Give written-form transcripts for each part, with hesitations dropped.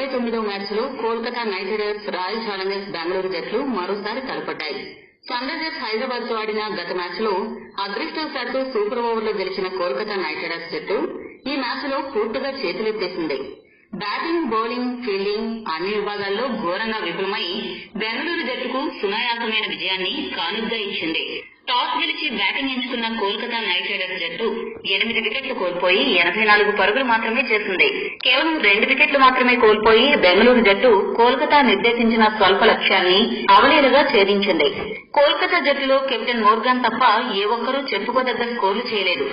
39వ match లో Kolkata night riders royal Challengers Bengaluru జట్లు మరోసారి తలపడ్డాయి. సన్ రైజర్స్ హైదరాబాద్ తో ఆడిన గత మ్యాచ్ లో అదృష్టవశాత్తు సూపర్ ఓవర్ లో గెలిచిన కోల్కతా నైట్ రైడర్స్ జట్టు ఈ మ్యాచ్ లో పూర్తిగా చేతులెత్తేసింది. బ్యాటింగ్, బౌలింగ్, ఫీల్డింగ్ అన్ని విభాగాల్లో ఘోరంగా విఫలమై బెంగళూరు జట్టుకు సునాయాసమైన విజయాన్ని కానుగ్గా ఇచ్చింది. టాస్ గెలిచి బ్యాటింగ్ ఎంచుకున్న కోల్కతా నైట్ రైడర్స్ జట్టు 8 వికెట్లు కోల్పోయి 84 పరుగులు మాత్రమే చేసింది. కేవలం 2 వికెట్లు మాత్రమే కోల్పోయి బెంగళూరు జట్టు కోల్కతా నిర్దేశించిన స్వల్ప లక్ష్యాన్ని అవలీలగా ఛేదించింది. కోల్కతా జట్టులో కెప్టెన్ మోర్గాన్ తప్ప ఏ ఒక్కరూ చెప్పుకోదగ్గ స్కోర్లు చేయలేదు.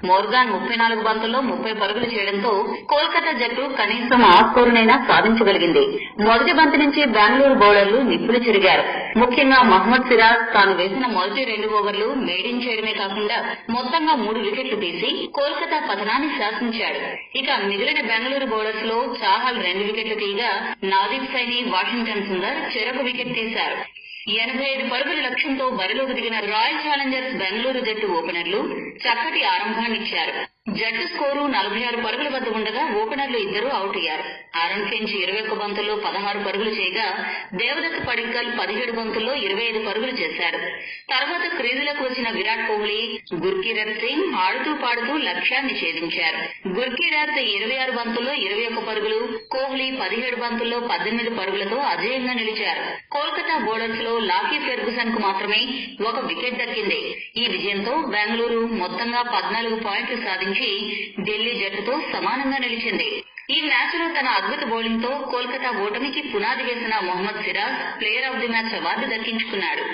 మోర్గాన్ 34 బంతుల్లో 30 పరుగులు చేయడంతో కోల్కతా జట్టు కనీసం ఆ స్కోరునైనా సాధించగలిగింది. మొదటి బంతి నుంచి బెంగళూరు బౌలర్లు నిప్పులు చెరిగారు. ముఖ్యంగా మహమ్మద్ సిరాజ్ తాను వేసిన మొదటి 2 ఓవర్లు మేడిన్ చేయడమే కాకుండా మొత్తంగా 3 వికెట్లు తీసి కోల్కతా పతనాన్ని శాసించాడు. ఇక మిగిలిన బెంగళూరు బౌలర్స్ లో చాహల్ 2 వికెట్లు తీయగా నాదీప్ సైని, వాషింగ్టన్ సుందర్ చెరొక వికెట్ తీశారు. 85 పరుగుల లక్ష్యంతో బరిలోకి దిగిన రాయల్ ఛాలెంజర్స్ బెంగళూరు జట్టు ఓపెనర్లు చక్కటి ఆరంభాన్నిచ్చారు. జట్టు స్కోరు 46 పరుగుల వద్ద ఉండగా ఓపెనర్లు ఇద్దరూ అవుట్ అయ్యారు. ఆరన్ ఫించ్ 21 బంతుల్లో 16 పరుగులు చేయగా దేవదత్ పడిక్కల్ 17 బంతుల్లో 25 పరుగులు చేశారు. తర్వాత క్రీజులకు వచ్చిన విరాట్ కోహ్లీ, గుర్కీరత్ సింగ్ ఆడుతూ పాడుతూ లక్ష్యాన్ని ఛేదించారు. గుర్కీరత్ 26 బంతుల్లో 21 పరుగులు, కోహ్లీ 17 బంతుల్లో 18 పరుగులతో అజేయంగా నిలిచారు. కోల్కతా బౌలర్స్ లో లాకీ ఫెర్గుసన్ కు మాత్రమే 1 వికెట్ దక్కింది. ఈ విజయంతో బెంగళూరు మొత్తంగా 14 పాయింట్లు సాధించి ఢిల్లీ జట్టుతో సమానంగా నిలిచింది. ఈ మ్యాచ్ లో తన అద్భుత బౌలింగ్ తో కోల్కతా ఓటమికి పునాది వేసిన Mohammed Siraj player of the match award దక్కించుకున్నాడు.